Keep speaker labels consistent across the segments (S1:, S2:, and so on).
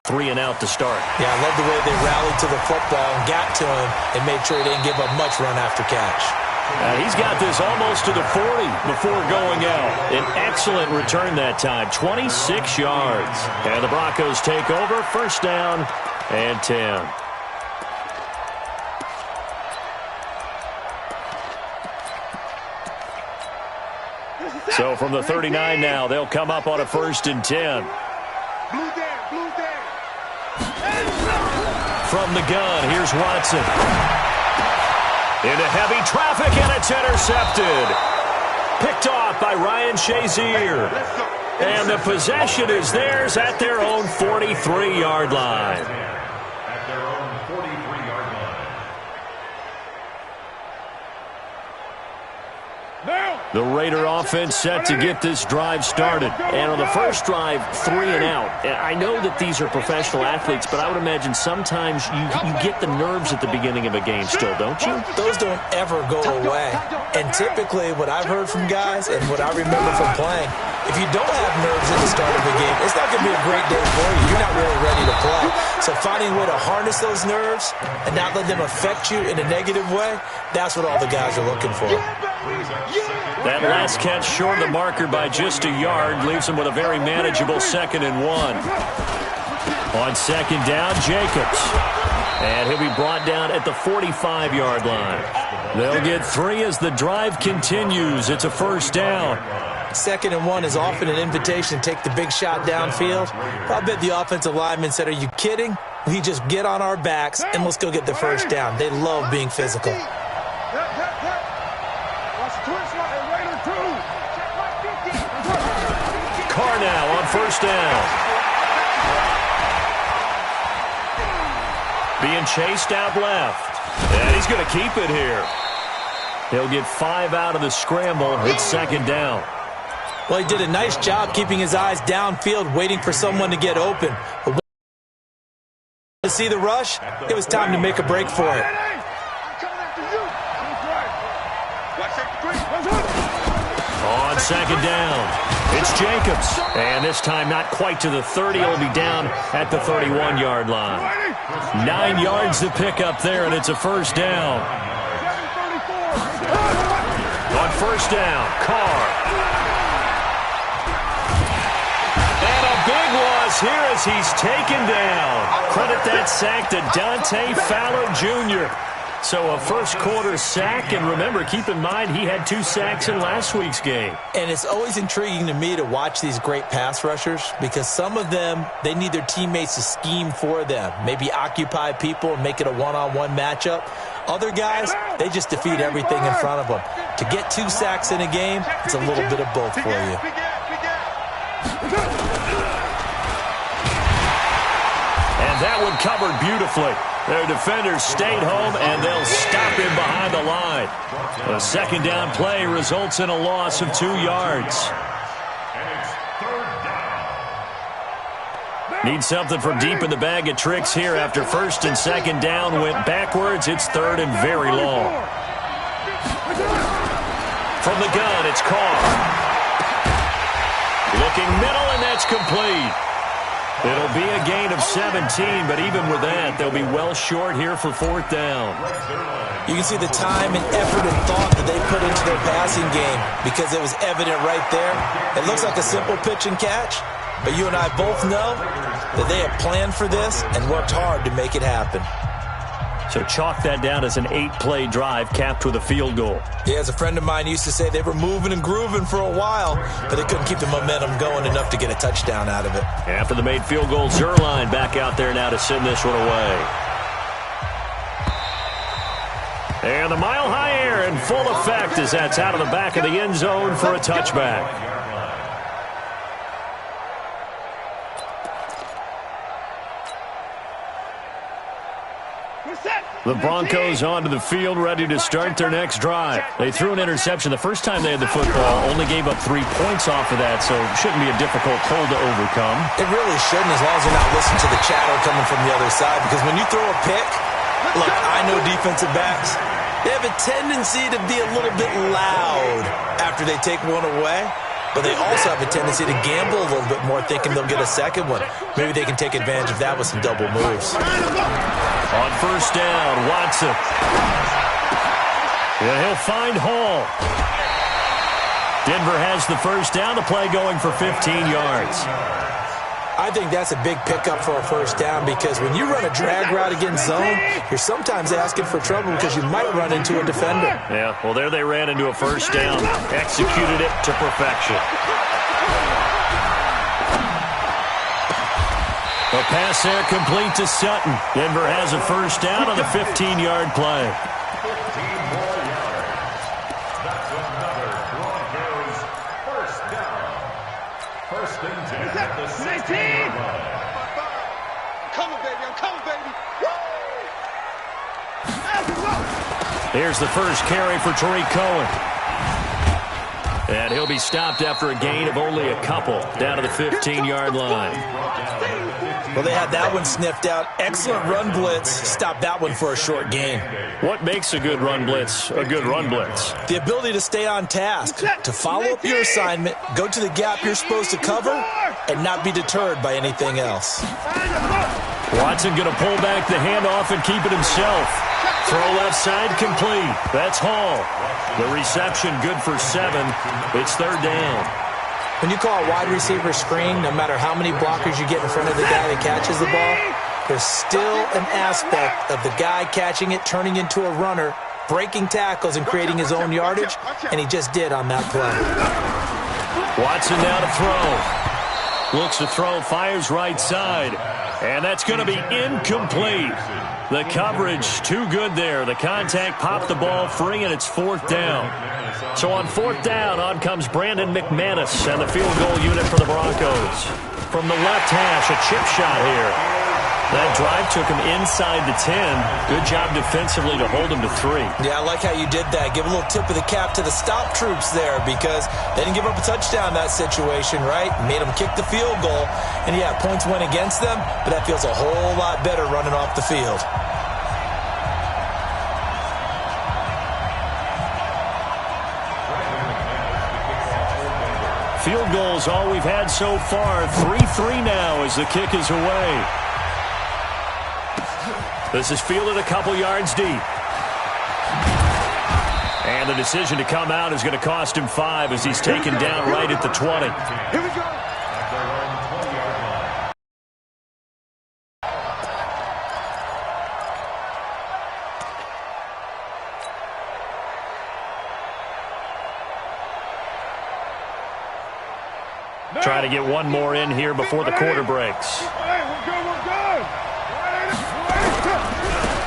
S1: 3 and out to start.
S2: Yeah, I love the way they rallied to the football and got to him and made sure he didn't give up much run after catch.
S1: He's got this almost to the 40 before going out. An excellent return that time, 26 yards. And the Broncos take over, first down and 10. So from the 39 now, they'll come up on a 1st and 10. From the gun, here's Watson. Into heavy traffic, and it's intercepted. Picked off by Ryan Shazier. And the possession is theirs at their own 43-yard line. The Raider offense set to get this drive started. And on the first drive, 3 and out. I know that these are professional athletes, but I would imagine sometimes you get the nerves at the beginning of a game still, don't you?
S2: Those don't ever go away. And typically what I've heard from guys and what I remember from playing, if you don't have nerves at the start of a game, it's not going to be a great day for you. You're not really ready to play. So finding a way to harness those nerves and not let them affect you in a negative way, that's what all the guys are looking for.
S1: That last catch short of the marker by just a yard leaves him with a very manageable 2nd and 1. On 2nd down, Jacobs. And he'll be brought down at the 45-yard line. They'll get 3 as the drive continues. It's a 1st down.
S2: 2nd and 1 is often an invitation to take the big shot downfield. I bet the offensive lineman said, "Are you kidding? We just get on our backs and let's go get the 1st down." They love being physical.
S1: Carr now on 1st down. Being chased out left. And he's going to keep it here. He'll get 5 out of the scramble. It's 2nd down.
S2: Well, he did a nice job keeping his eyes downfield, waiting for someone to get open. But to see the rush, it was time to make a break for it.
S1: On 2nd down, it's Jacobs. And this time not quite to the 30. He'll be down at the 31-yard line. 9 yards to pick up there, and it's a 1st down. On 1st down, Carr. And a big loss here as he's taken down. Credit that sack to Dante Fowler Jr. So a first-quarter sack, and remember, keep in mind, he had 2 sacks in last week's game.
S2: And it's always intriguing to me to watch these great pass rushers because some of them, they need their teammates to scheme for them, maybe occupy people and make it a one-on-one matchup. Other guys, they just defeat everything in front of them. To get 2 sacks in a game, it's a little bit of both for you.
S1: And that one covered beautifully. Their defenders stayed home, and they'll stop him behind the line. A 2nd down play results in a loss of 2 yards. Need something from deep in the bag of tricks here after 1st and 2nd down went backwards. It's 3rd and very long. From the gun, it's Carr. Looking middle, and that's complete. It'll be a gain of 17, but even with that, they'll be well short here for 4th down.
S2: You can see the time and effort and thought that they put into their passing game because it was evident right there. It looks like a simple pitch and catch, but you and I both know that they have planned for this and worked hard to make it happen.
S1: So chalk that down as an 8-play drive capped with a field goal.
S2: Yeah, as a friend of mine used to say, they were moving and grooving for a while, but they couldn't keep the momentum going enough to get a touchdown out of it.
S1: After the made field goal, Zerline back out there now to send this one away. And the mile-high air in full effect as that's out of the back of the end zone for a touchback. The Broncos onto the field, ready to start their next drive. They threw an interception the first time they had the football, only gave up 3 points off of that, so it shouldn't be a difficult hole to overcome.
S2: It really shouldn't, as long as you're not listening to the chatter coming from the other side, because when you throw a pick, look, I know defensive backs, they have a tendency to be a little bit loud after they take one away. but they also have a tendency to gamble a little bit more, thinking they'll get a second one. Maybe they can take advantage of that with some double moves.
S1: On first down, Watson. And he'll find Hall. Denver has the first down. The play going for 15 yards.
S2: I think that's a big pickup for a first down, because when you run a drag route against zone, you're sometimes asking for trouble because you might run into a defender.
S1: Yeah, well, there they ran into a first down. Executed it to perfection. A pass there complete to Sutton. Denver has a first down on the 15-yard play. Here's the first carry for Tariq Cohen. And he'll be stopped after a gain of only a couple down to the 15-yard line.
S2: Well, they had that one sniffed out. Excellent run blitz. Stopped that one for a short gain.
S1: What makes a good run blitz a good run blitz?
S2: The ability to stay on task, to follow up your assignment, go to the gap you're supposed to cover, and not be deterred by anything else.
S1: Watson going to pull back the handoff and keep it himself. Throw left side complete. That's Hall. The reception good for 7. It's third down.
S2: When you call a wide receiver screen, no matter how many blockers you get in front of the guy that catches the ball, there's still an aspect of the guy catching it, turning into a runner, breaking tackles and creating his own yardage, and he just did on that play.
S1: Watson now to throw. Looks to throw, fires right side. And that's going to be incomplete. The coverage too good there. The contact popped the ball free, and it's fourth down. So on fourth down, on comes Brandon McManus and the field goal unit for the Broncos. From the left hash, a chip shot here. That drive took him inside the 10. Good job defensively to hold him to 3.
S2: Yeah, I like how you did that. Give a little tip of the cap to the stop troops there, because they didn't give up a touchdown in that situation, right? Made them kick the field goal. And yeah, points went against them, but that feels a whole lot better running off the field.
S1: Field goals all we've had so far. 3-3 now as the kick is away. This is fielded a couple yards deep. And the decision to come out is going to cost him 5 as he's taken down right at the 20.
S3: Here we go.
S1: Trying to get one more in here before the quarter breaks.
S3: We're good.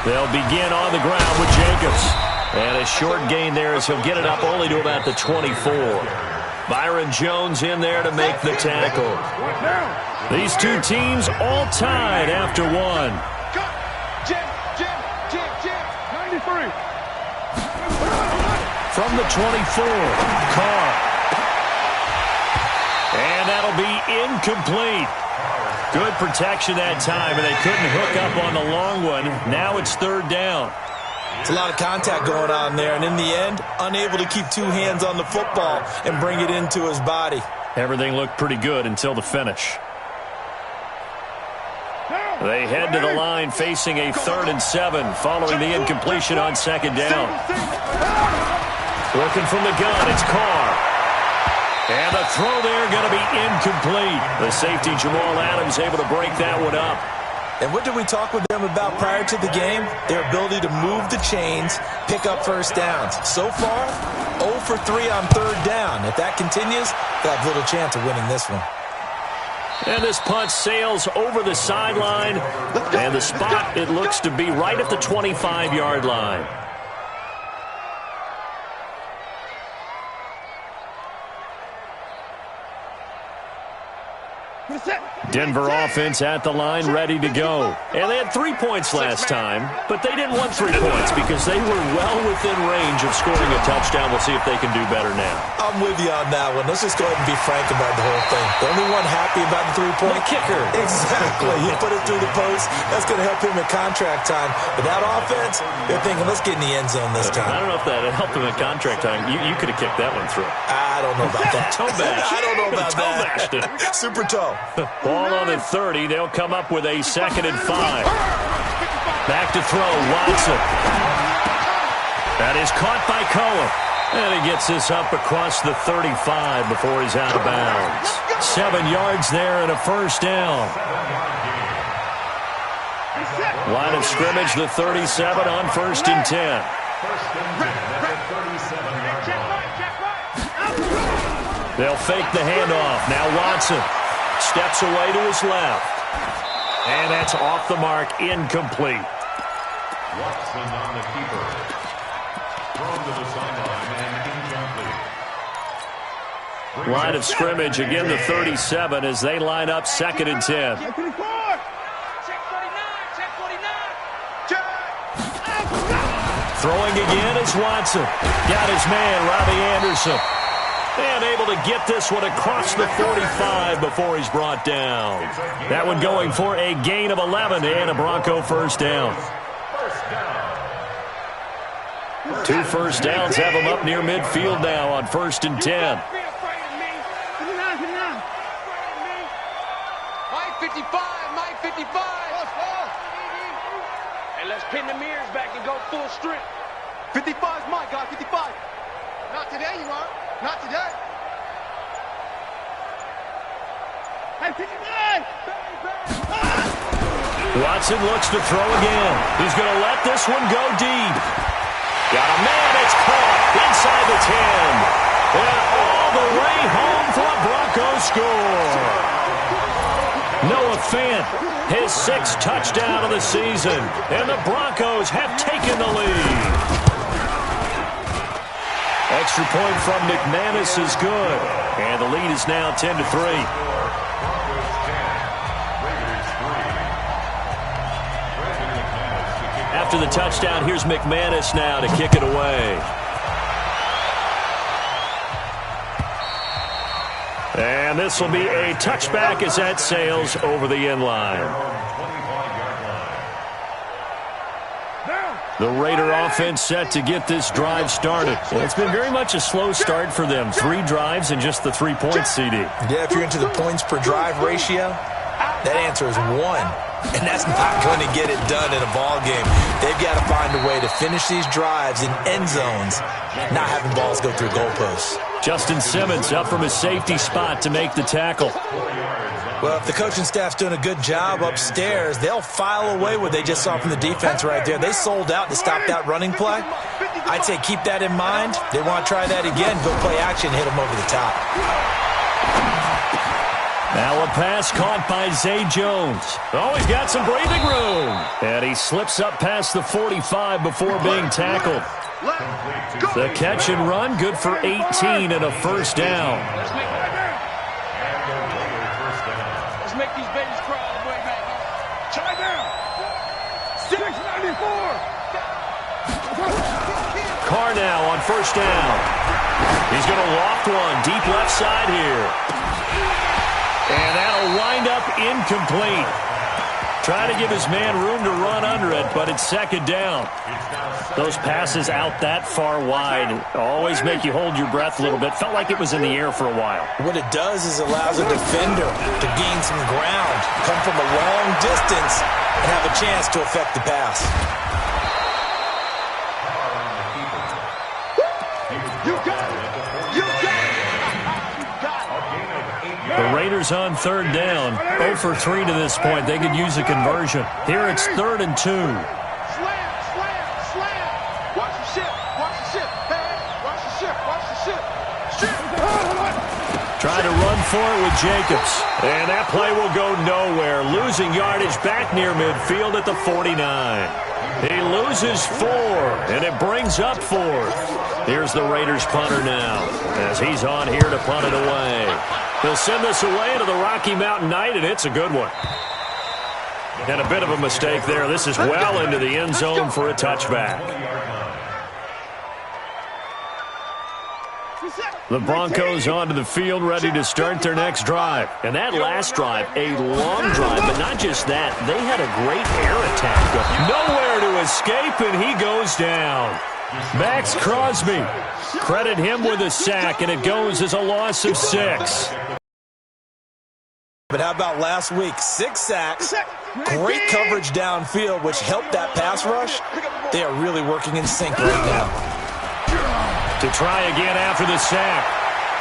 S1: They'll begin on the ground with Jacobs. And a short gain there as he'll get it up only to about the 24. Byron Jones in there to make the tackle. These two teams all tied after one.
S3: Jim. 93.
S1: From the 24, Carr. And that'll be incomplete. Good protection that time, and they couldn't hook up on the long one. Now it's third down.
S2: It's a lot of contact going on there, and in the end, unable to keep two hands on the football and bring it into his body.
S1: Everything looked pretty good until the finish. They head to the line facing a 3rd and 7 following the incompletion on second down. Looking from the gun, it's Carr. And the throw there going to be incomplete. The safety, Jamal Adams, able to break that one up.
S2: And what did we talk with them about prior to the game? Their ability to move the chains, pick up first downs. So far, 0 for 3 on third down. If that continues, they'll have little chance of winning this one.
S1: And this punt sails over the sideline. And the spot, it looks to be right at the 25-yard line.
S3: Set.
S1: Denver offense at the line, ready to go. And they had 3 points last time, but they didn't want 3 points because they were well within range of scoring a touchdown. We'll see if they can do better now.
S2: I'm with you on that one. Let's just go ahead and be frank about the whole thing. The only one happy about the 3-point
S1: kicker.
S2: Exactly. He put it through the post. That's going to help him in contract time. But that offense, they're thinking, let's get in the end zone this time.
S1: I don't know if that helped him in contract time. You could have kicked that one through.
S2: I don't know about that.
S1: Toe bash.
S2: I don't know about
S1: toe
S2: that.
S1: bashed it.
S2: Super toe.
S1: Ball on the 30. They'll come up with a 2nd and 5. Back to throw. Watson. That is caught by Cohen. And he gets this up across the 35 before he's out of bounds. 7 yards there and a first down. Line of scrimmage, the 37 on 1st and 10. They'll fake the handoff. Now Watson steps away to his left. And that's off the mark, incomplete.
S4: Watson on the keeper. Thrown to the sideline and incomplete.
S1: Line of scrimmage, again the 37 as they line up 2nd and 10.
S3: Check 49. Check 49.
S1: Throwing again is Watson. Got his man, Robbie Anderson. And able to get this one across the 45 before he's brought down. That one going for a gain of 11 and a Bronco first down. 2 first downs have them up near midfield now on 1st and 10.
S3: Mike 55, Mike 55. And let's pin the mirrors back and go full strength. 55's Mike, guys, 55. Not today, you are. Not today. Hey, 59!
S1: Watson looks to throw again. He's going to let this one go deep. Got a man, it's caught inside the 10. And all the way home for a Broncos score. Noah Fant, his 6th touchdown of the season. And the Broncos have taken the lead. Extra point from McManus is good. And the lead is now 10-3. After the touchdown, here's McManus now to kick it away. And this will be a touchback as that sails over the end line. The Raider offense set to get this drive started. Well, it's been very much a slow start for them. 3 drives and just the 3-point CD.
S2: Yeah, if you're into the points per drive ratio, that answer is 1. And that's not going to get it done in a ball game. They've got to find a way to finish these drives in end zones, not having balls go through goalposts.
S1: Justin Simmons up from his safety spot to make the tackle.
S2: Well, if the coaching staff's doing a good job upstairs, they'll file away what they just saw from the defense right there. They sold out to stop that running play. I'd say keep that in mind. They want to try that again. Go play action, hit them over the top.
S1: Now a pass caught by Zay Jones. Oh, he's got some breathing room. And he slips up past the 45 before being tackled. The catch and run, good for 18 and a first down.
S3: Let's make these babies cry all the way back. Try down. 694.
S1: Carr now on first down. He's going to loft one deep left side here. And that'll wind up incomplete. Try to give his man room to run under it, but it's 2nd down. Those passes out that far wide always make you hold your breath a little bit. Felt like it was in the air for a while.
S2: What it does is allows a defender to gain some ground, come from a long distance, and have a chance to affect the pass.
S3: You got it. You got it. You got it.
S1: The Raiders on 3rd down. 0 for 3 to this point. They could use a conversion. Here it's 3rd and 2.
S3: Slam, slam, slam. Watch the ship. Watch the ship. Hey, watch the ship. Watch the ship. Ship.
S1: Try to run for it with Jacobs. And that play will go nowhere. Losing yardage back near midfield at the 49. He loses 4, and it brings up 4th. Here's the Raiders punter now as he's on here to punt it away. They'll send this away into the Rocky Mountain Night, and it's a good one. And a bit of a mistake there. This is well into the end zone for a touchback. The Broncos onto the field, ready to start their next drive. And that last drive, a long drive, but not just that. They had a great air attack. Nowhere to escape, and he goes down. Max Crosby. Credit him with a sack, and it goes as a loss of 6.
S2: But how about last week? 6 sacks, great coverage downfield, which helped that pass rush. They are really working in sync right now.
S1: To try again after the sack.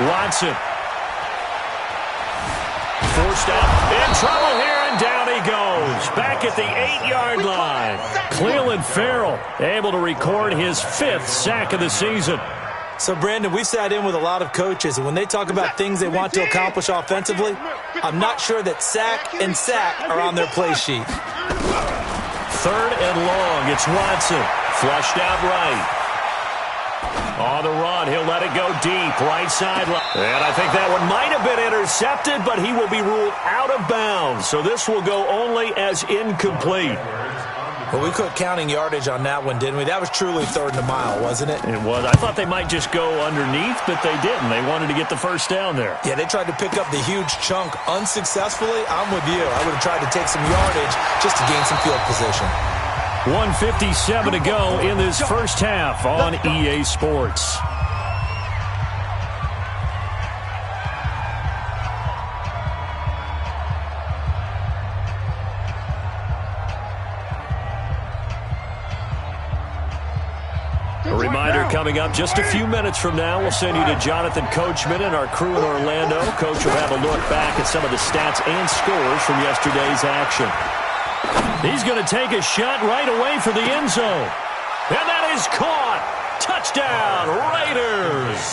S1: Watson. Forced out. In trouble here, and down he goes. Back at the 8-yard line. Cleveland Farrell able to record his 5th sack of the season.
S2: So, Brandon, we sat in with a lot of coaches, and when they talk about things they want to accomplish offensively, I'm not sure that sack and sack are on their play sheet.
S1: 3rd and long. It's Watson. Flushed out right. On the run, he'll let it go deep, right sideline. And I think that one might have been intercepted, but he will be ruled out of bounds. So this will go only as incomplete.
S2: Well, we quit counting yardage on that one, didn't we? That was truly 3rd and a mile, wasn't it?
S1: It was. I thought they might just go underneath, but they didn't. They wanted to get the first down there.
S2: Yeah, they tried to pick up the huge chunk unsuccessfully. I'm with you. I would have tried to take some yardage just to gain some field position.
S1: 1:57 to go in this first half on EA Sports. A reminder coming up just a few minutes from now, we'll send you to Jonathan Coachman and our crew in Orlando. Coach will have a look back at some of the stats and scores from yesterday's action. He's going to take a shot right away for the end zone. And that is caught. Touchdown, Raiders.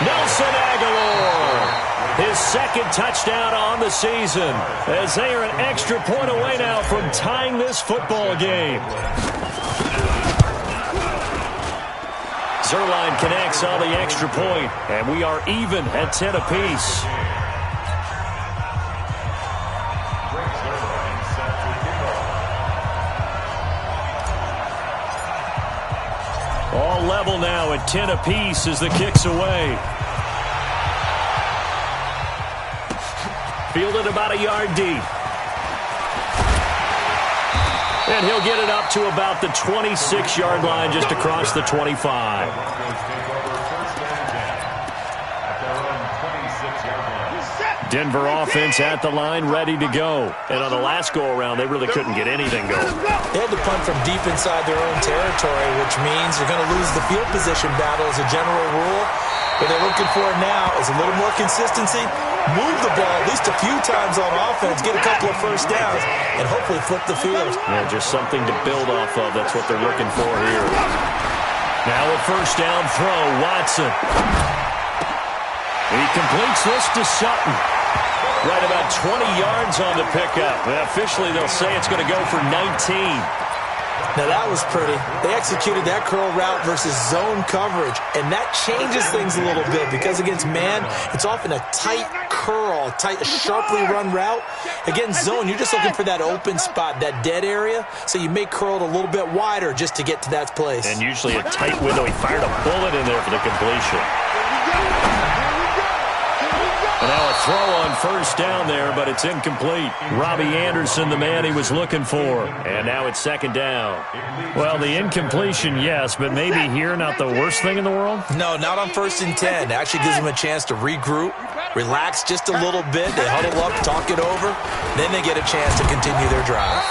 S1: Nelson Aguilar. His 2nd touchdown on the season, as they are an extra point away now from tying this football game. Zerline connects on the extra point, and we are even at 10 apiece. All level now at 10 apiece as the kick's away. Fielded about a yard deep. And he'll get it up to about the 26-yard line, just across the 25. Denver offense at the line, ready to go. And on the last go-around, they really couldn't get anything going.
S2: They had to punt from deep inside their own territory, which means you're going to lose the field position battle as a general rule. What they're looking for now is a little more consistency, move the ball at least a few times on offense, get a couple of first downs, and hopefully flip the field.
S1: Yeah, just something to build off of. That's what they're looking for here. Now a first down throw, Watson. He completes this to Sutton. Right about 20 yards on the pickup. Officially, they'll say it's going to go for 19.
S2: Now, that was pretty. They executed that curl route versus zone coverage, and that changes things a little bit because against man, it's often a tight curl, tight, sharply run route. Against zone, you're just looking for that open spot, that dead area, so you may curl it a little bit wider just to get to that place.
S1: And usually a tight window. He fired a bullet in there for the completion. And now a throw on first down there, but it's incomplete. Robbie Anderson, the man he was looking for. And now it's 2nd down. Well, the incompletion, yes, but maybe here not the worst thing in the world?
S2: No, not on 1st and 10. It actually gives them a chance to regroup, relax just a little bit. They huddle up, talk it over. Then they get a chance to continue their drive.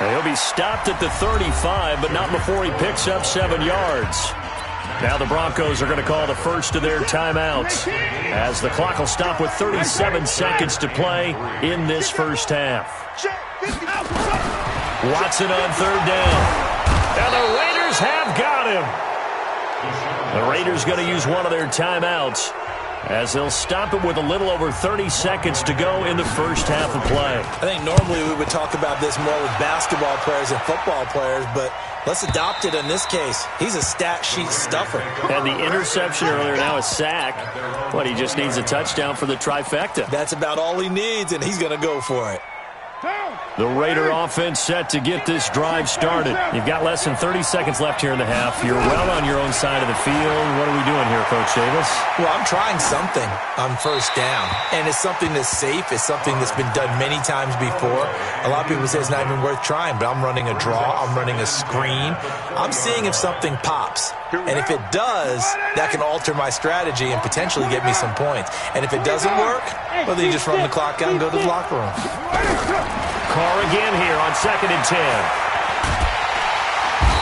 S1: And he'll be stopped at the 35, but not before he picks up 7 yards. Now the Broncos are going to call the first of their timeouts as the clock will stop with 37 seconds to play in this first half. Watson on 3rd down. And the Raiders have got him. The Raiders going to use one of their timeouts. as they'll stop it with a little over 30 seconds to go in the first half of play.
S2: I think normally we would talk about this more with basketball players and football players, but let's adopt it in this case. He's a stat sheet stuffer.
S1: And the interception earlier, now a sack. What, he just needs a touchdown for the trifecta.
S2: That's about all he needs, and he's going to go for it.
S1: The Raider offense set to get this drive started. You've got less than 30 seconds left here in the half. You're well on your own side of the field. What are we doing here, Coach Davis?
S2: Well, I'm trying something on first down, and it's something that's safe. It's something that's been done many times before. A lot of people say it's not even worth trying, but I'm running a draw. I'm running a screen. I'm seeing if something pops. And if it does, that can alter my strategy and potentially get me some points. And if it doesn't work, well, then you just run the clock out and go to the locker room.
S1: Carr again here on 2nd and 10.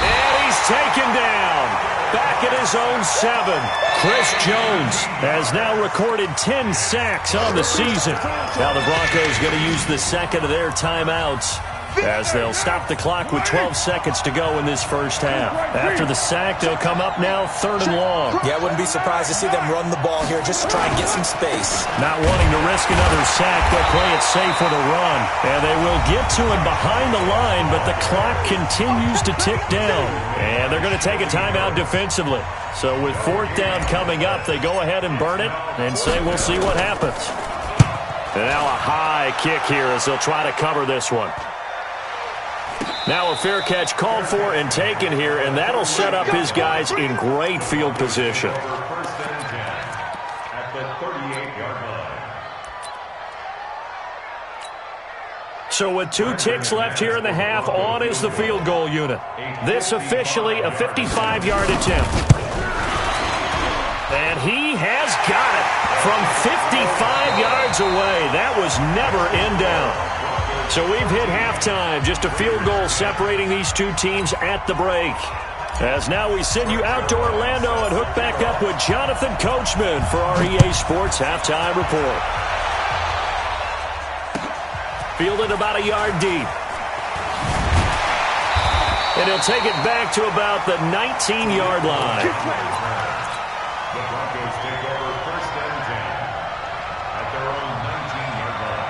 S1: And he's taken down. Back at his own 7. Chris Jones has now recorded 10 sacks on the season. Now the Broncos going to use the second of their timeouts, as they'll stop the clock with 12 seconds to go in this first half. After the sack, they'll come up now 3rd and long.
S2: Yeah, I wouldn't be surprised to see them run the ball here just to try and get some space.
S1: Not wanting to risk another sack, they'll play it safe with a run. And they will get to him behind the line, but the clock continues to tick down. And they're going to take a timeout defensively. So with 4th down coming up, they go ahead and burn it and say we'll see what happens. And now a high kick here as they'll try to cover this one. Now a fair catch called for and taken here, and that'll set up his guys in great field position.
S4: First and 10 at the 38-yard line.
S1: So with 2 ticks left here in the half, on is the field goal unit. This officially a 55-yard attempt. And he has got it from 55 yards away. That was never in down. So we've hit halftime, just a field goal separating these two teams at the break. As now we send you out to Orlando and hook back up with Jonathan Coachman for our EA Sports Halftime Report. Fielded about a yard deep. And he'll take it back to about the 19-yard line.
S4: The Broncos take over 1st and 10 at their own 19-yard line.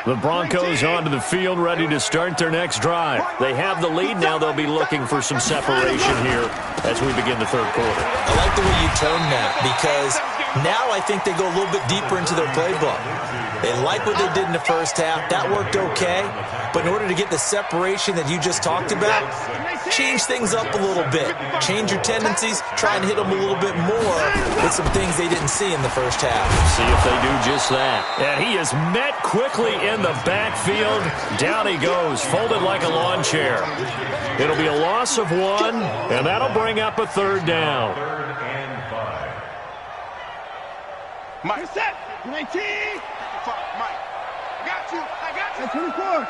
S1: The Broncos onto the field, ready to start their next drive. They have the lead. Now they'll be looking for some separation here as we begin the 3rd quarter.
S2: I like the way you term that, because now I think they go a little bit deeper into their playbook. They like what they did in the first half. That worked okay. But in order to get the separation that you just talked about, change things up a little bit. Change your tendencies. Try and hit them a little bit more with some things they didn't see in the first half.
S1: See if they do just that. And he is met quickly in the backfield. Down he goes, folded like a lawn chair. It'll be a loss of 1, and that'll bring up a 3rd down.
S4: 3rd and 5.
S3: Mike. Set. 19. Mike. I got you. 24.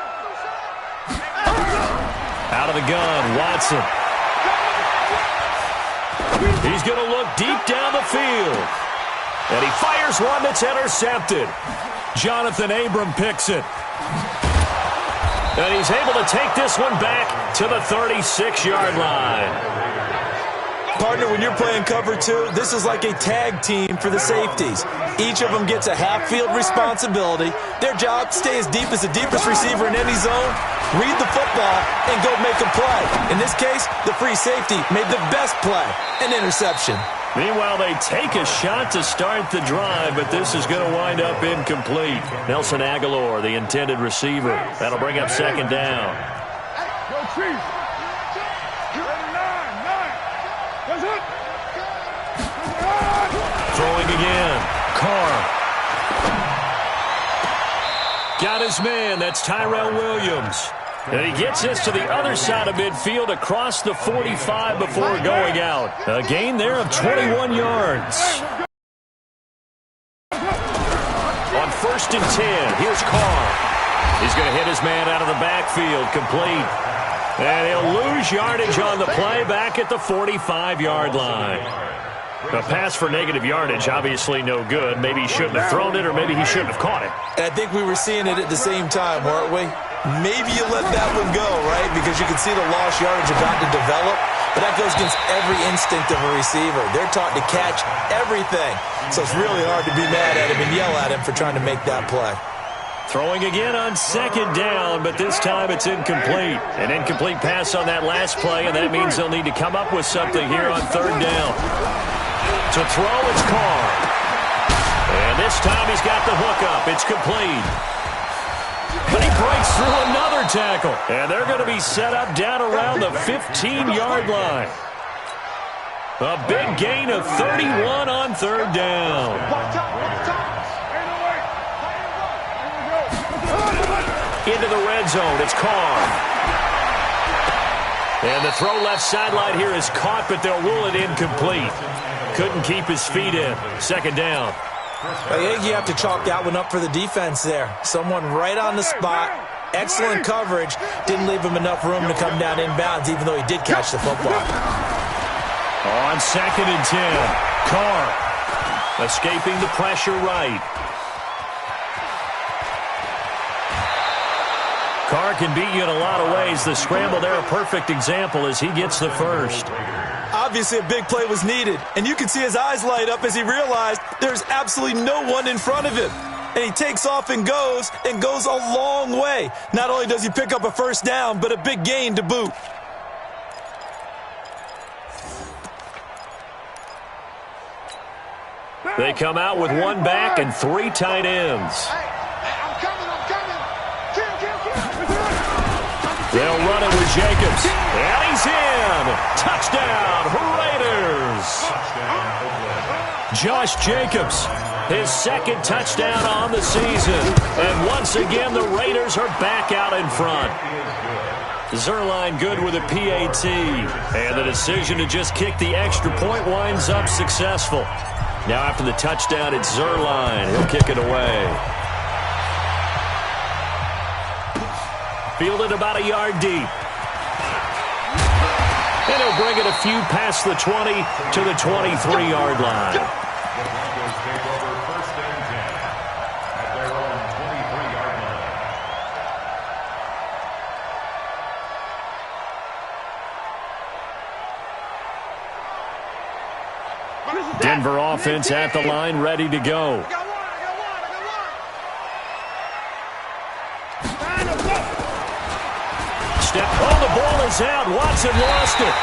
S1: Out of the gun, Watson. He's going to look deep down the field. And he fires one that's intercepted. Jonathan Abram picks it. And he's able to take this one back to the 36-yard line.
S2: Partner, when you're playing cover 2, this is like a tag team for the safeties. Each of them gets a half-field responsibility. Their job, stay as deep as the deepest receiver in any zone, read the football, and go make a play. In this case, the free safety made the best play, an interception.
S1: Meanwhile, they take a shot to start the drive, but this is going to wind up incomplete. Nelson Aguilar, the intended receiver. That'll bring up 2nd down. Throwing again. Carr. Got his man. That's Tyrell Williams. And he gets this to the other side of midfield across the 45 before going out. A gain there of 21 yards. On 1st and 10, here's Carr. He's going to hit his man out of the backfield, complete. And he'll lose yardage on the play back at the 45-yard line. A pass for negative yardage, obviously no good. Maybe he shouldn't have thrown it, or maybe he shouldn't have caught it.
S2: And I think we were seeing it at the same time, weren't we? Maybe you let that one go, right? Because you can see the lost yardage about to develop. But that goes against every instinct of a receiver. They're taught to catch everything. So it's really hard to be mad at him and yell at him for trying to make that play.
S1: Throwing again on second down, but this time it's incomplete. An incomplete pass on that last play, and that means they'll need to come up with something here on third down. To throw, it's Carr. And this time he's got the hook up. It's complete. But he breaks through another tackle. And they're going to be set up down around the 15-yard line. A big gain of 31 on third down. Into the red zone, it's Carr. And the throw left sideline here is caught, but they'll rule it incomplete. Couldn't keep his feet in. Second down.
S2: I think you have to chalk that one up for the defense there. Someone right on the spot. Excellent coverage. Didn't leave him enough room to come down inbounds, even though he did catch the football.
S1: On second and 10, Carr escaping the pressure right. Carr can beat you in a lot of ways. The scramble there, a perfect example as he gets the first.
S2: Obviously, a big play was needed, and you can see his eyes light up as he realized there's absolutely no one in front of him. And he takes off and goes a long way. Not only does he pick up a first down, but a big gain to boot.
S1: They come out with one back and three tight ends. They'll run it with Jacobs. And he's in. Touchdown, Raiders. Josh Jacobs, his second touchdown on the season. And once again, the Raiders are back out in front. Zerline good with a PAT. And the decision to just kick the extra point winds up successful. Now after the touchdown, it's Zerline. He'll kick it away. Fielded about a yard deep. And he'll bring it a few past the 20 to the 23-yard line.
S4: The Broncos take over first and 10 at their own 23-yard line.
S1: Denver offense at the line, ready to go. Oh, the ball is out. Watson lost it.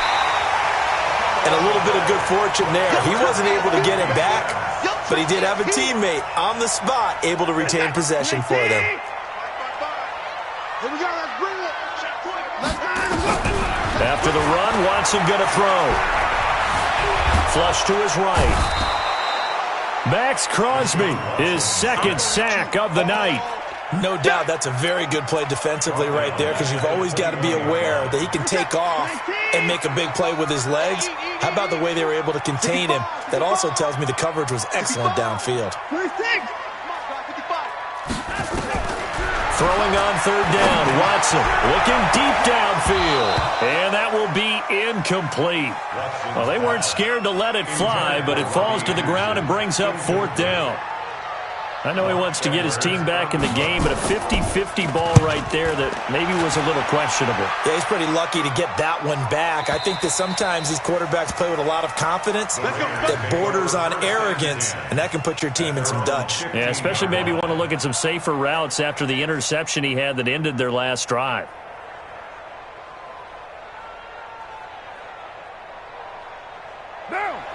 S2: And a little bit of good fortune there. He wasn't able to get it back, but he did have a teammate on the spot able to retain possession for them.
S1: After the run, Watson going to throw. Flush to his right. Max Crosby, his second sack of the night.
S2: No doubt that's a very good play defensively right there, because you've always got to be aware that he can take off and make a big play with his legs. How about the way they were able to contain him? That also tells me the coverage was excellent downfield.
S1: Throwing on third down, Watson looking deep downfield. And that will be incomplete. Well, they weren't scared to let it fly, but it falls to the ground and brings up fourth down. I know he wants to get his team back in the game, but a 50-50 ball right there that maybe was a little questionable.
S2: Yeah, he's pretty lucky to get that one back. I think that sometimes these quarterbacks play with a lot of confidence that borders on arrogance, and that can put your team in some Dutch.
S1: Yeah, especially maybe want to look at some safer routes after the interception he had that ended their last drive.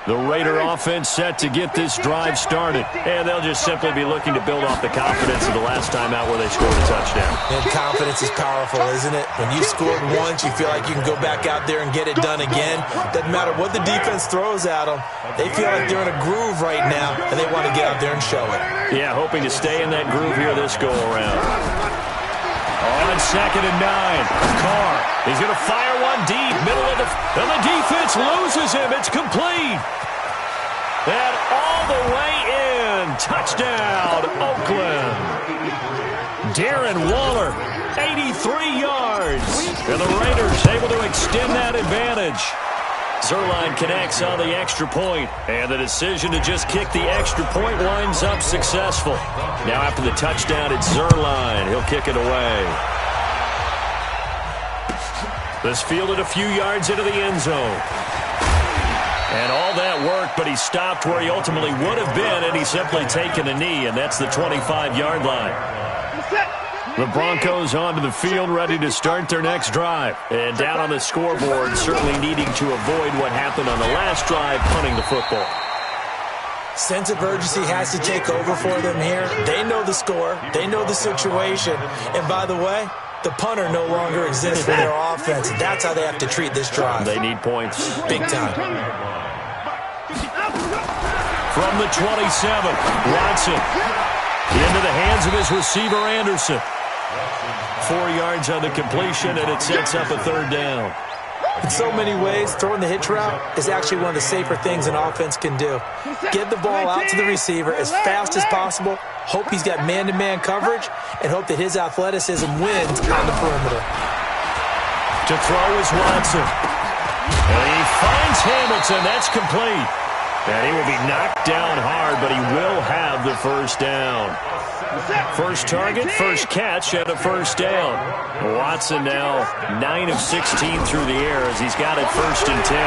S1: The Raider offense set to get this drive started. And they'll just simply be looking to build off the confidence of the last time out where they scored a touchdown.
S2: And confidence is powerful, isn't it? When you scored once, you feel like you can go back out there and get it done again. Doesn't matter what the defense throws at them. They feel like they're in a groove right now, and they want to get out there and show it.
S1: Yeah, hoping to stay in that groove here this go-around. On second and 9, Carr. He's going to fire one deep, middle of the... And the defense loses him. It's complete. And all the way in. Touchdown, Oakland. Darren Waller, 83 yards. And the Raiders able to extend that advantage. Zerline connects on the extra point, and the decision to just kick the extra point winds up successful. Now after the touchdown, it's Zerline. He'll kick it away. This fielded a few yards into the end zone. And all that worked, but he stopped where he ultimately would have been, and he's simply taken a knee, and that's the 25-yard line. The Broncos onto the field, ready to start their next drive. And down on the scoreboard, certainly needing to avoid what happened on the last drive, punting the football.
S2: Sense of urgency has to take over for them here. They know the score. They know the situation. And by the way, the punter no longer exists for their offense. That's how they have to treat this drive.
S1: They need points.
S2: Big time.
S1: From the 27, Watson into the hands of his receiver, Anderson. 4 yards on the completion, and it sets up a third down.
S2: In so many ways, throwing the hitch route is actually one of the safer things an offense can do. Get the ball out to the receiver as fast as possible, hope he's got man-to-man coverage, and hope that his athleticism wins on the perimeter.
S1: To throw is Watson. And he finds Hamilton. That's complete. And he will be knocked down hard, but he will have the first down. First target, first catch, and a first down. Watson now 9 of 16 through the air as he's got it 1st and 10.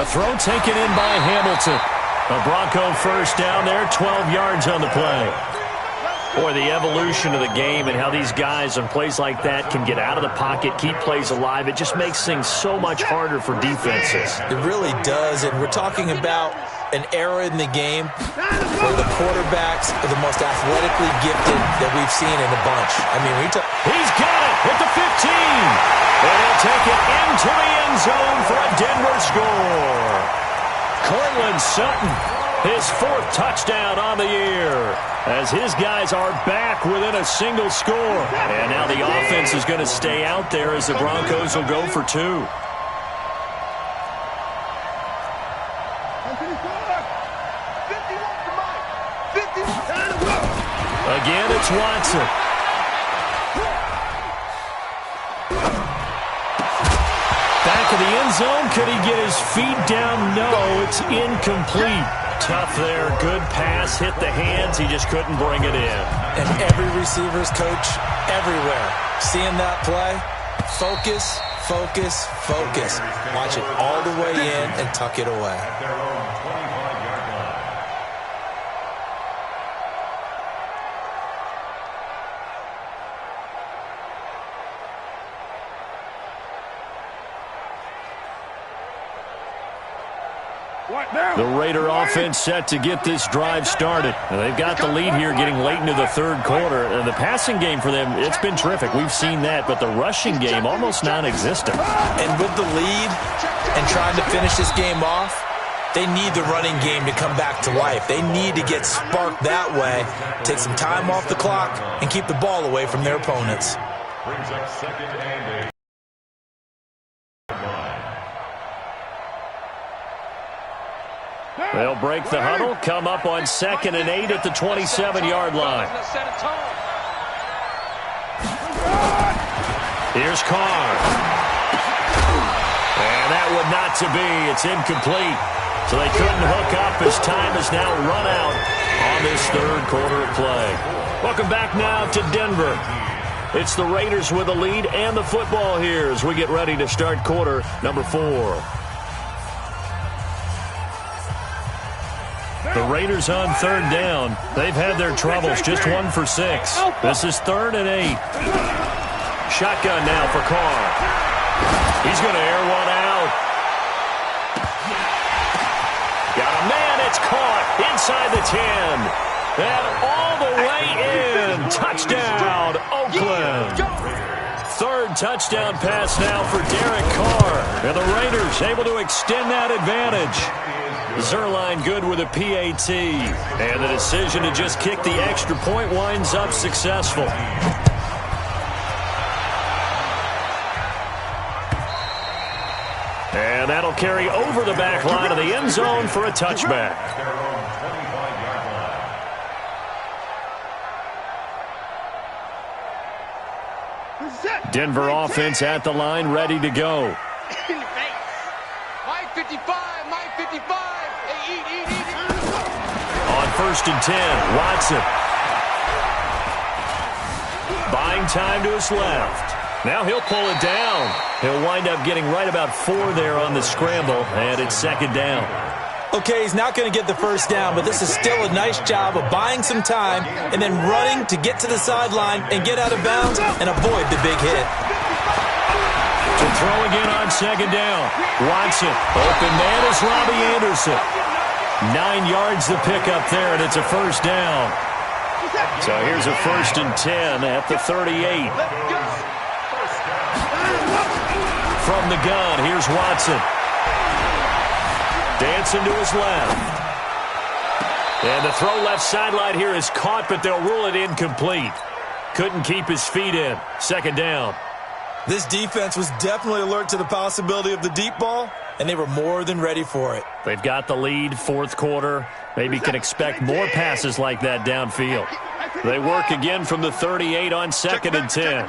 S1: A throw taken in by Hamilton. A Bronco first down there, 12 yards on the play. Boy, the evolution of the game and how these guys on plays like that can get out of the pocket, keep plays alive, it just makes things so much harder for defenses.
S2: It really does, and we're talking about an era in the game where the quarterbacks are the most athletically gifted that we've seen in a bunch. I mean,
S1: he's got it at the 15, and he'll take it into the end zone for a Denver score. Cortland Sutton, his 4th touchdown on the year, as his guys are back within a single score. And now the offense is going to stay out there as the Broncos will go for 2. Again, it's Watson. Back of the end zone. Could he get his feet down? No, it's incomplete. Tough there. Good pass. Hit the hands. He just couldn't bring it in.
S2: And every receiver's coach everywhere. Seeing that play, focus, focus, focus. Watch it all the way in and tuck it away.
S1: The Raider offense set to get this drive started. And they've got the lead here getting late into the 3rd quarter. And the passing game for them, it's been terrific. We've seen that, but the rushing game almost non-existent.
S2: And with the lead and trying to finish this game off, they need the running game to come back to life. They need to get sparked that way, take some time off the clock, and keep the ball away from their opponents.
S4: Brings up 2nd and 8.
S1: They'll break the huddle, come up on 2nd and 8 at the 27-yard line. Here's Carr. And that would not to be. It's incomplete. So they couldn't hook up as time has now run out on this 3rd quarter of play. Welcome back now to Denver. It's the Raiders with the lead and the football here as we get ready to start quarter number 4. The Raiders on 3rd down. They've had their troubles, just 1 for 6. This is 3rd and 8. Shotgun now for Carr. He's going to air one out. Got a man, it's caught inside the 10. And all the way in. Touchdown, Oakland. 3rd touchdown pass now for Derek Carr. And the Raiders able to extend that advantage. Zerline good with a PAT. And the decision to just kick the extra point winds up successful. And that'll carry over the back line of the end zone for a touchback. Denver offense at the line, ready to go.
S3: Mike 55, Mike 55. Hey, eat.
S1: On 1st and 10, Watson. Buying time to his left. Now he'll pull it down. He'll wind up getting right about 4 there on the scramble, and it's 2nd down.
S2: Okay, he's not going to get the first down, but this is still a nice job of buying some time and then running to get to the sideline and get out of bounds and avoid the big hit.
S1: To throw again on 2nd down. Watson, open man is Robbie Anderson. 9 yards the pickup there, and it's a 1st down. So here's a 1st and 10 at the 38. From the gun, here's Watson. Dancing to his left. And the throw left sideline here is caught, but they'll rule it incomplete. Couldn't keep his feet in. 2nd down.
S2: This defense was definitely alert to the possibility of the deep ball, and they were more than ready for it.
S1: They've got the lead, 4th quarter. Maybe can expect more passes like that downfield. They work again from the 38 on 2nd and 10.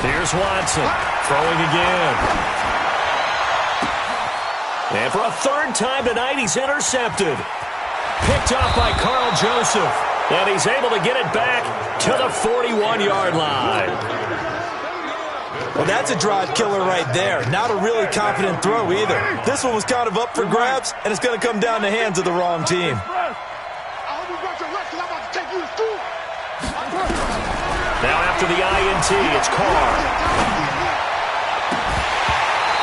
S1: Here's Watson, throwing again. And for a 3rd time tonight, he's intercepted. Picked off by Carl Joseph. And he's able to get it back to the 41-yard line.
S2: Well, that's a drive killer right there. Not a really confident throw either. This one was kind of up for grabs, and it's going to come down the hands of the wrong team.
S1: Now after the INT, it's Carr.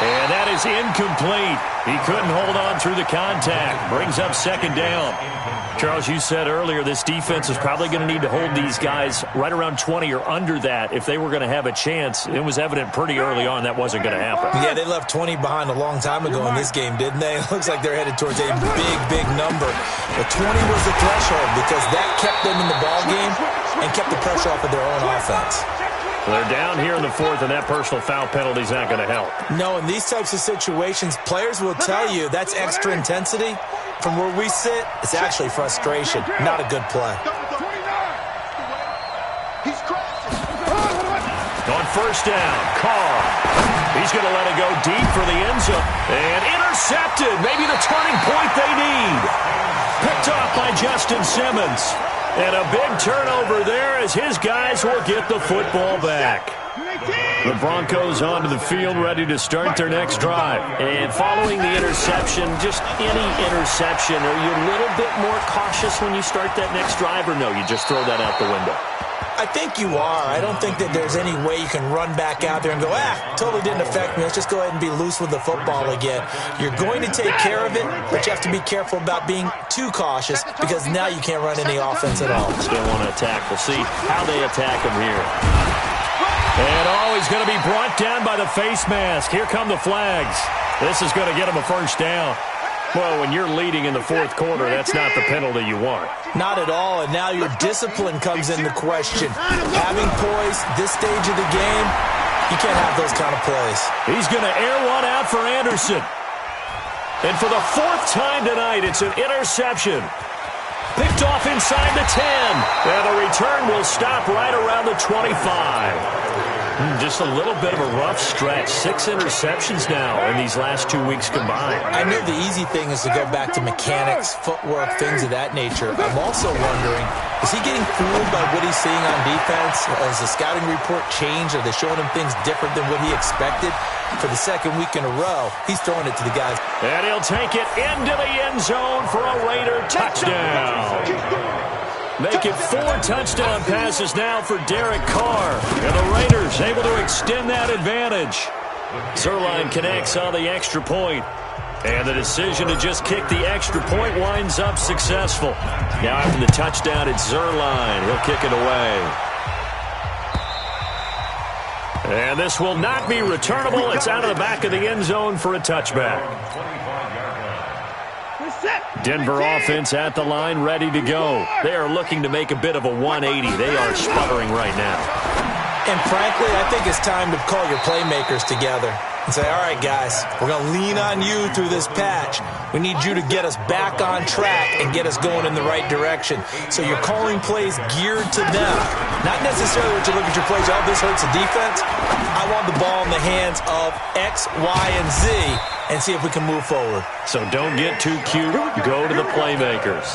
S1: And that is incomplete. He couldn't hold on through the contact. Brings up 2nd down. Charles, you said earlier this defense is probably going to need to hold these guys right around 20 or under that if they were going to have a chance. It was evident pretty early on that wasn't going to happen.
S2: Yeah, they left 20 behind a long time ago in this game, didn't they? It looks like they're headed towards a big number. But 20 was the threshold because that kept them in the ball game and kept the pressure off of their own offense.
S1: They're down here in the 4th, and that personal foul penalty is not going to help.
S2: No, in these types of situations, players will tell you that's extra intensity. From where we sit, it's actually frustration, not a good play.
S1: On 1st down, Carr. He's going to let it go deep for the end zone. And intercepted, maybe the turning point they need. Picked off by Justin Simmons. And a big turnover there as his guys will get the football back. The Broncos onto the field, ready to start their next drive. And following the interception, just any interception, are you a little bit more cautious when you start that next drive, or no, you just throw that out the window?
S2: I think you are. I don't think that there's any way you can run back out there and go, totally didn't affect me. Let's just go ahead and be loose with the football again. You're going to take care of it, but you have to be careful about being too cautious because now you can't run any offense at all.
S1: Still want to attack. We'll see how they attack him here. And he's going to be brought down by the face mask. Here come the flags. This is going to get him a 1st down. Well, when you're leading in the 4th quarter, that's not the penalty you want.
S2: Not at all, and now your discipline comes into question. Having poise this stage of the game, you can't have those kind of plays.
S1: He's going to air one out for Anderson. And for the 4th time tonight, it's an interception. Picked off inside the 10. And the return will stop right around the 25. Just a little bit of a rough stretch. 6 interceptions now in these last 2 weeks combined.
S2: I know the easy thing is to go back to mechanics, footwork, things of that nature. I'm also wondering, is he getting fooled by what he's seeing on defense? Has the scouting report changed? Are they showing him things different than what he expected? For the 2nd week in a row, he's throwing it to the guys.
S1: And he'll take it into the end zone for a Raider touchdown. Make it 4 touchdown passes now for Derek Carr. And the Raiders able to extend that advantage. Zerline connects on the extra point. And the decision to just kick the extra point winds up successful. Now after the touchdown, it's Zerline. He'll kick it away. And this will not be returnable. It's out of the back of the end zone for a touchback. Denver offense at the line, ready to go. They are looking to make a bit of a 180. They are sputtering right now.
S2: And frankly, I think it's time to call your playmakers together and say, all right, guys, we're going to lean on you through this patch. We need you to get us back on track and get us going in the right direction. So you're calling plays geared to them. Not necessarily what you look at your plays, oh, this hurts the defense. I want the ball in the hands of X, Y, and Z and see if we can move forward.
S1: So don't get too cute. Go to the playmakers.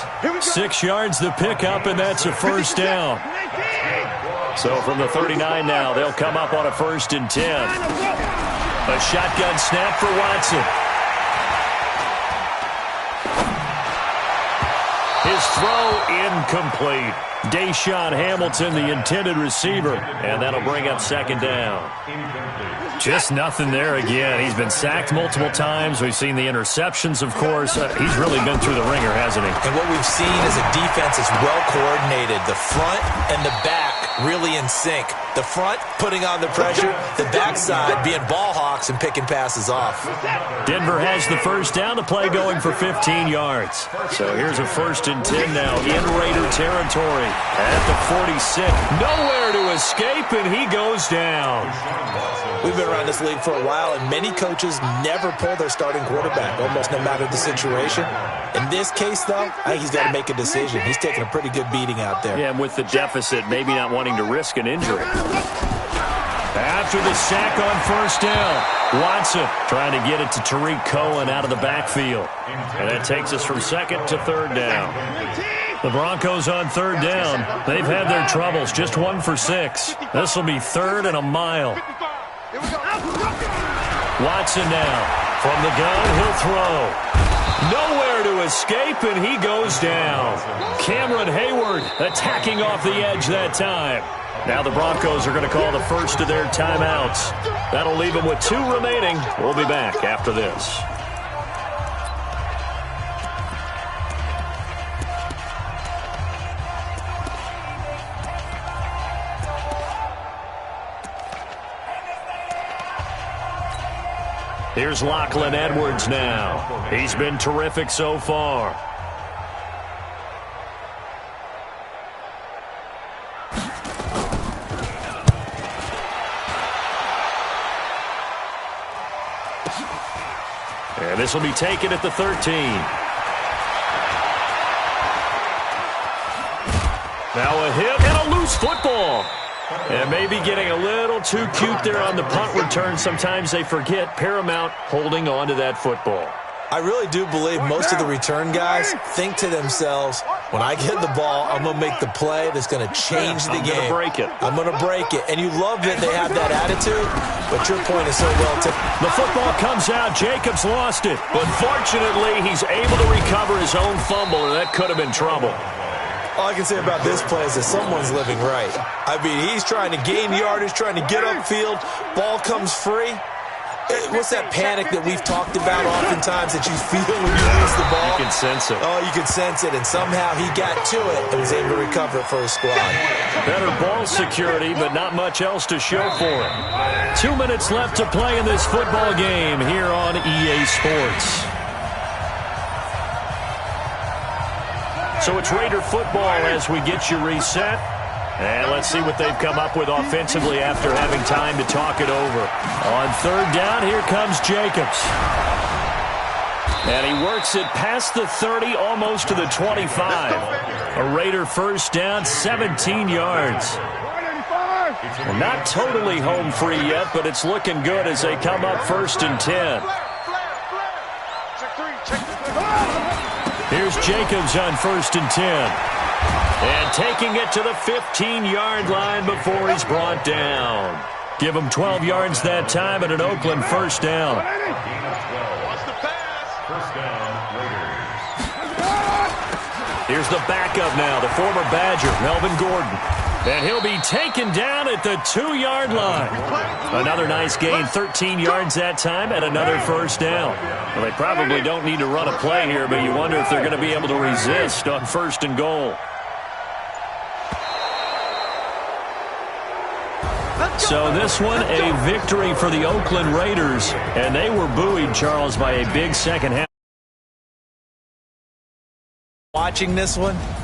S1: 6 yards the pickup, and that's a first down. So from the 39 now, they'll come up on a 1st and 10. A shotgun snap for Watson. His throw incomplete. Deshaun Hamilton, the intended receiver, and that'll bring up 2nd down. Just nothing there again. He's been sacked multiple times. We've seen the interceptions, of course. He's really been through the ringer, hasn't he?
S2: And what we've seen is a defense that's well coordinated. The front and the back really in sync. The front putting on the pressure, the backside being ball hawks and picking passes off.
S1: Denver has the first down. The play going for 15 yards. So here's a 1st and 10 now in Raider territory at the 46. Nowhere to escape, and he goes down.
S2: We've been around this league for a while, and many coaches never pull their starting quarterback, almost no matter the situation. In this case, though, I think he's got to make a decision. He's taking a pretty good beating out there.
S1: Yeah, and with the deficit, maybe not wanting to risk an injury. After the sack on 1st down, Watson trying to get it to Tariq Cohen out of the backfield. And that takes us from 2nd to 3rd down. The Broncos on 3rd down. They've had their troubles, just 1 for 6. This will be 3rd and a mile. Watson now. From the gun, he'll throw. Nowhere to escape, and he goes down. Cameron Hayward attacking off the edge that time. Now the Broncos are going to call the first of their timeouts. That'll leave them with 2 remaining. We'll be back after this. Here's Lachlan Edwards now. He's been terrific so far. And this will be taken at the 13. Now a hit and a loose football. And maybe getting a little too cute there on the punt return. Sometimes they forget paramount holding on to that football.
S2: I really do believe most of the return guys think to themselves, when I get the ball, I'm going to make the play that's going to change the game.
S1: I'm going to break it.
S2: I'm going to break it. And you love that they have that attitude, but your point is so well taken.
S1: The football comes out. Jacobs lost it. But fortunately, he's able to recover his own fumble, and that could have been trouble.
S2: All I can say about this play is that someone's living right. I mean, he's trying to gain yardage, trying to get upfield. Ball comes free. What's that panic that we've talked about oftentimes that you feel when you lose the ball?
S1: You can sense it.
S2: Oh, you can sense it, and somehow he got to it and was able to recover it for his squad.
S1: Better ball security, but not much else to show for it. 2 minutes left to play in this football game here on EA Sports. So it's Raider football as we get you reset. And let's see what they've come up with offensively after having time to talk it over. On 3rd down, here comes Jacobs. And he works it past the 30, almost to the 25. A Raider first down, 17 yards. Well, not totally home free yet, but it's looking good as they come up 1st and 10. Here's Jacobs on 1st and 10. And taking it to the 15-yard line before he's brought down. Give him 12 yards that time at an Oakland first down. Here's the backup now, the former Badger, Melvin Gordon. And he'll be taken down at the 2-yard line. Another nice gain, 13 yards that time, and another first down. Well, they probably don't need to run a play here, but you wonder if they're going to be able to resist on 1st and goal. So this one, a victory for the Oakland Raiders, and they were buoyed, Charles, by a big second half.
S2: Watching this one,